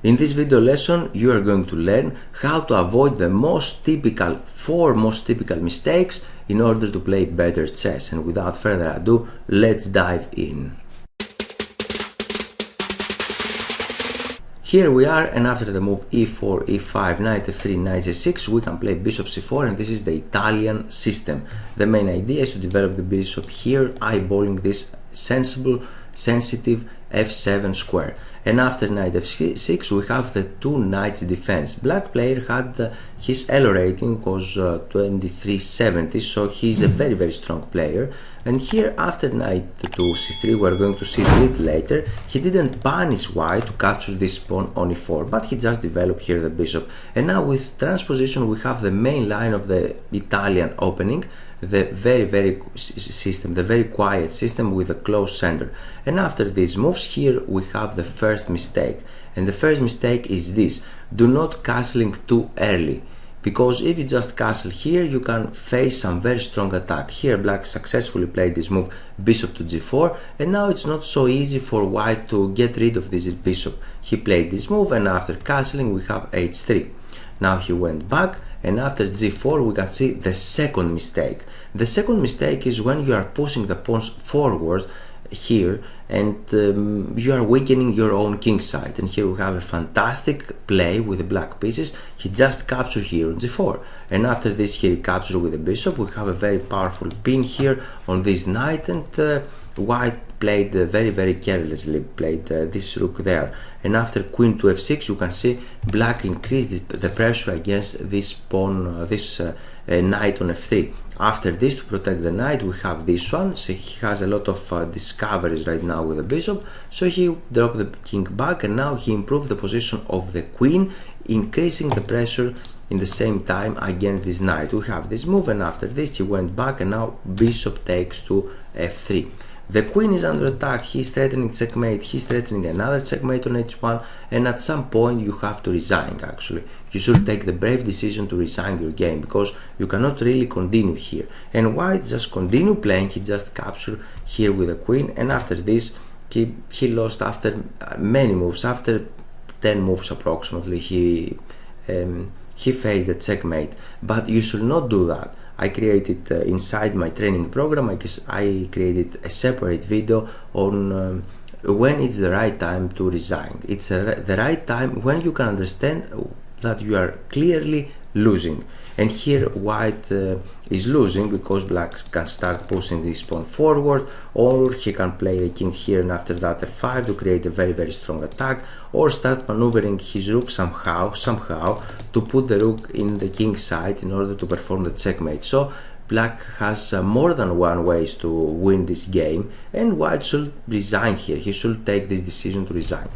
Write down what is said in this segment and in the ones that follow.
In this video lesson, you are going to learn how to avoid the four most typical mistakes in order to play better chess. And without further ado, let's dive in. Here we are, and after the move e4, e5, knight f3, knight g6, we can play bishop c4, and this is the Italian system. The main idea is to develop the bishop here, eyeballing this sensitive f7 square. And after knight f6 we have the two knights defense. Black player had his elo rating was 2370, so he's a very strong player. And here after knight to c3, we're going to see it later, he didn't punish white to capture this pawn on e4, but he just developed here the bishop. And now with transposition we have the main line of the Italian opening, the very quiet system with a close center. And after these moves here we have the first mistake, and the first mistake is this: do not castling too early, because if you just castle here you can face some very strong attack. Here black successfully played this move bishop to g4, and now it's not so easy for white to get rid of this bishop. He played this move, and after castling we have h3. Now he went back, and after g4 we can see the second mistake. The second mistake is when you are pushing the pawns forward here, and you are weakening your own king side. And here we have a fantastic play with the black pieces. He just captured here on g4, and after this he recaptured with the bishop. We have a very powerful pin here on this knight, and white played very carelessly, played this rook there. And after queen to f6 you can see black increased the pressure against this pawn, knight on f3. After this, to protect the knight, we have this one. So he has a lot of discoveries right now with the bishop, so he dropped the king back, and now he improved the position of the queen, increasing the pressure in the same time against this knight. We have this move, and after this he went back, and now bishop takes to f3. The queen is under attack, he's threatening checkmate, he's threatening another checkmate on h1, and at some point you have to resign. Actually, you should take the brave decision to resign your game, because you cannot really continue here. And white just continue playing, he just captured here with the queen, and after this he lost after many moves. After 10 moves approximately he faced the checkmate. But you should not do that. I created inside my training program, I created a separate video on when it's the right time to resign. It's the right time when you can understand that you are clearly losing. And here white is losing because black can start pushing this pawn forward, or he can play a king here and after that f5 to create a very strong attack, or start maneuvering his rook somehow to put the rook in the king side in order to perform the checkmate. So black has more than one ways to win this game, and white should resign here. He should take this decision to resign.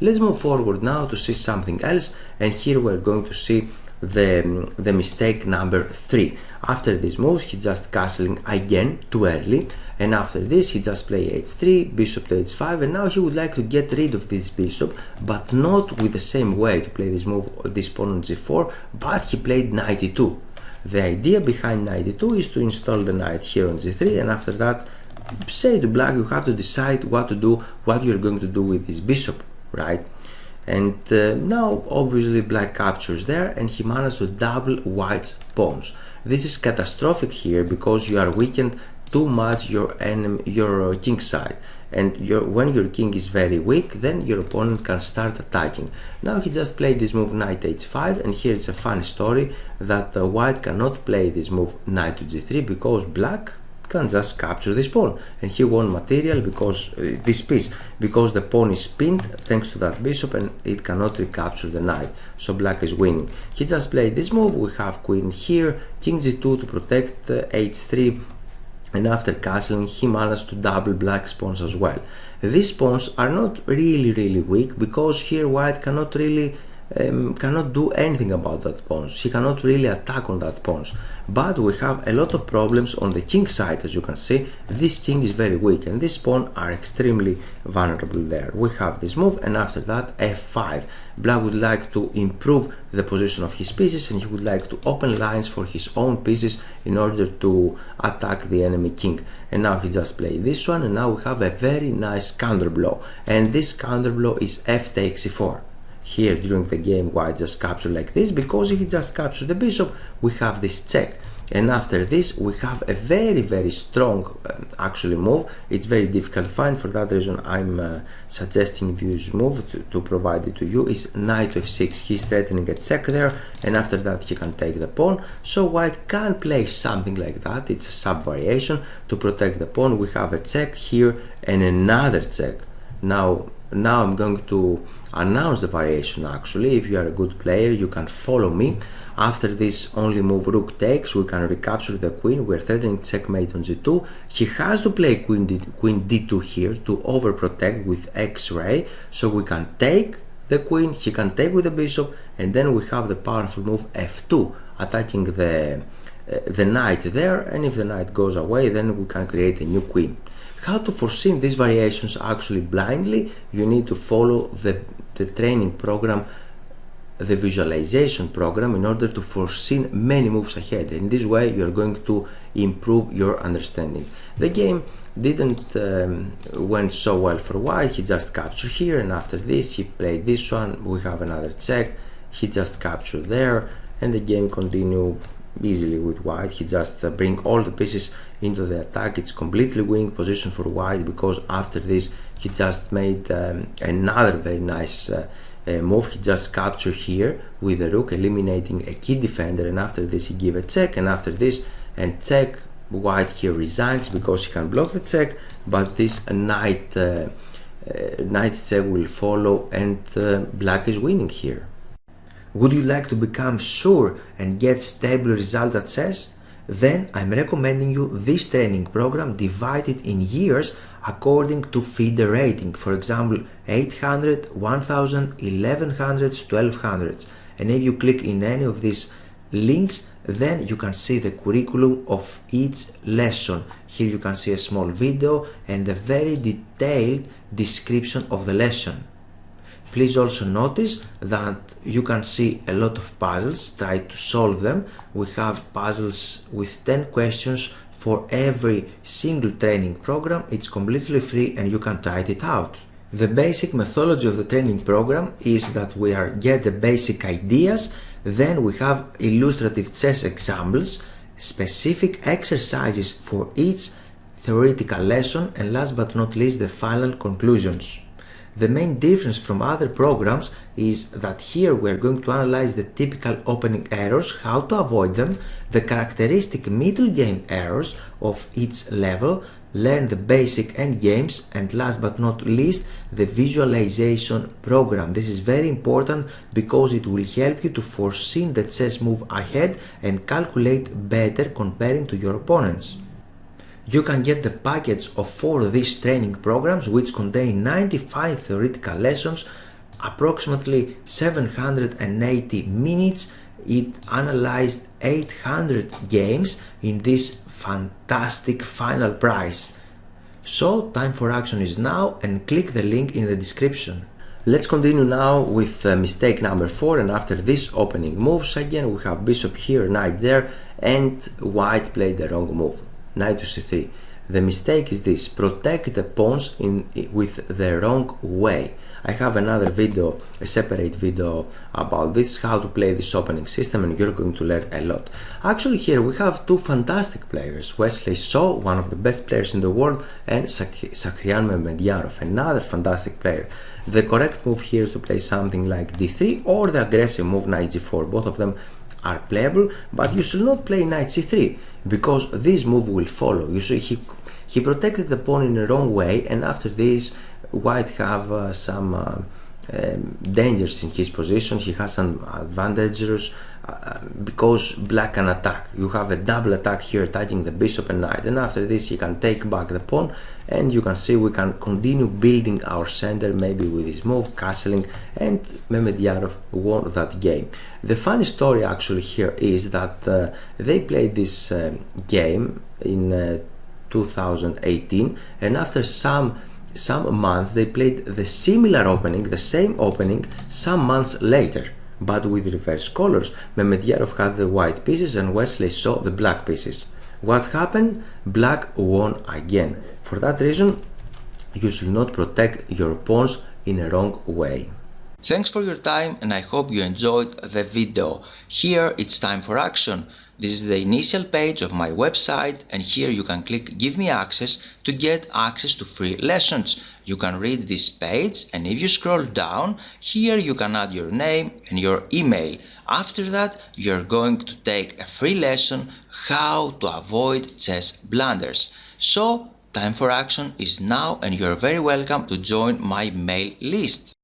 Let's move forward now to see something else, and here we're going to see the mistake number 3. After this move he just castling again too early, and after this he just play h3, bishop to h5, and now he would like to get rid of this bishop, but not with the same way to play this move, this pawn on g4, but he played knight e2. The idea behind knight e2 is to install the knight here on g3, and after that say to black you have to decide what to do, what you're going to do with this bishop, right? And now obviously black captures there, and he managed to double white's pawns. This is catastrophic here because you are weakened too much your king side, and when your king is very weak, then your opponent can start attacking. Now he just played this move knight h5, and here it's a funny story that white cannot play this move knight to g3 because black can just capture this pawn, and he won material because this piece, because the pawn is pinned thanks to that bishop and it cannot recapture the knight, so black is winning. He just played this move, we have queen here, king g2 to protect h3, and after castling he managed to double black's pawns as well. These pawns are not really weak, because here white cannot really cannot do anything about that pawns. He cannot really attack on that pawns, but we have a lot of problems on the king side. As you can see, this king is very weak, and this pawn are extremely vulnerable there. We have this move, and after that f5. Black would like to improve the position of his pieces, and he would like to open lines for his own pieces in order to attack the enemy king. And now he just played this one, and now we have a very nice counter blow, and this counter blow is f takes e4. here during the game white just captured like this, because if he just captured the bishop, we have this check. And after this, we have a very strong actually move. It's very difficult to find. For that reason, I'm suggesting this move to provide it to you. Is knight to f6. He's threatening a check there, and after that he can take the pawn. So white can play something like that. It's a sub variation to protect the pawn. We have a check here and another check. Now I'm going to announce the variation. Actually, if you are a good player, you can follow me. After this only move rook takes, we can recapture the queen. We're threatening checkmate on g2. He has to play queen d2 here to overprotect with x-ray, so we can take the queen, he can take with the bishop, and then we have the powerful move f2, attacking the knight there, and if the knight goes away, then we can create a new queen. How to foresee these variations actually blindly? You need to follow the training program, the visualization program, in order to foresee many moves ahead. In this way you are going to improve your understanding. The game didn't went so well for white. He just captured here, and after this he played this one. We have another check. He just captured there, and the game continued easily with white. He just bring all the pieces into the attack. It's completely winning position for white, because after this he just made another very nice move. He just captured here with the rook, eliminating a key defender, and after this he give a check, and after this and check, white here resigns because he can block the check, but this knight check will follow, and black is winning here. Would you like to become sure and get stable result at chess? Then I'm recommending you this training program divided in years according to FIDE rating. For example, 800, 1000, 1100, 1200. And if you click in any of these links, then you can see the curriculum of each lesson. Here you can see a small video and a very detailed description of the lesson. Please also notice that you can see a lot of puzzles. Try to solve them. We have puzzles with 10 questions for every single training program. It's completely free and you can try it out. The basic methodology of the training program is that we get the basic ideas, then we have illustrative chess examples, specific exercises for each theoretical lesson, and last but not least the final conclusions. The main difference from other programs is that here we are going to analyze the typical opening errors, how to avoid them, the characteristic middle game errors of each level, learn the basic endgames, and last but not least the visualization program. This is very important because it will help you to foresee the chess move ahead and calculate better comparing to your opponents. You can get the package of 4 of these training programs, which contain 95 theoretical lessons, approximately 780 minutes. It analyzed 800 games in this fantastic final prize. So time for action is now, and click the link in the description. Let's continue now with mistake number 4, and after this opening moves again we have bishop here, knight there, and white played the wrong move. Knight to c3. The mistake is this: protect the pawns with the wrong way. I have another video, a separate video about this, how to play this opening system, and you're going to learn a lot. Actually here we have 2 fantastic players, Wesley So, one of the best players in the world, and Sakhrian Mehmedyanov, another fantastic player. The correct move here is to play something like d3 or the aggressive move knight g4. Both of them are playable, but you should not play knight c3 because this move will follow. You see, he protected the pawn in the wrong way, and after this white have some dangers in his position. He has some advantages because black can attack. You have a double attack here, attacking the bishop and knight, and after this he can take back the pawn, and you can see we can continue building our center, maybe with this move, castling, and Mehmedyanov won that game. The funny story actually here is that they played this game in 2018, and after some months they played the similar opening, the same opening, some months later, but with reverse colors. Mehmedyanov had the white pieces and Wesley So the black pieces. What happened? Black won again. For that reason, you should not protect your pawns in a wrong way. Thanks for your time and I hope you enjoyed the video. Here it's time for action. This is the initial page of my website and here you can click Give me access to get access to free lessons. You can read this page and if you scroll down, here you can add your name and your email. After that, you're going to take a free lesson how to avoid chess blunders. So, time for action is now and you're very welcome to join my mail list.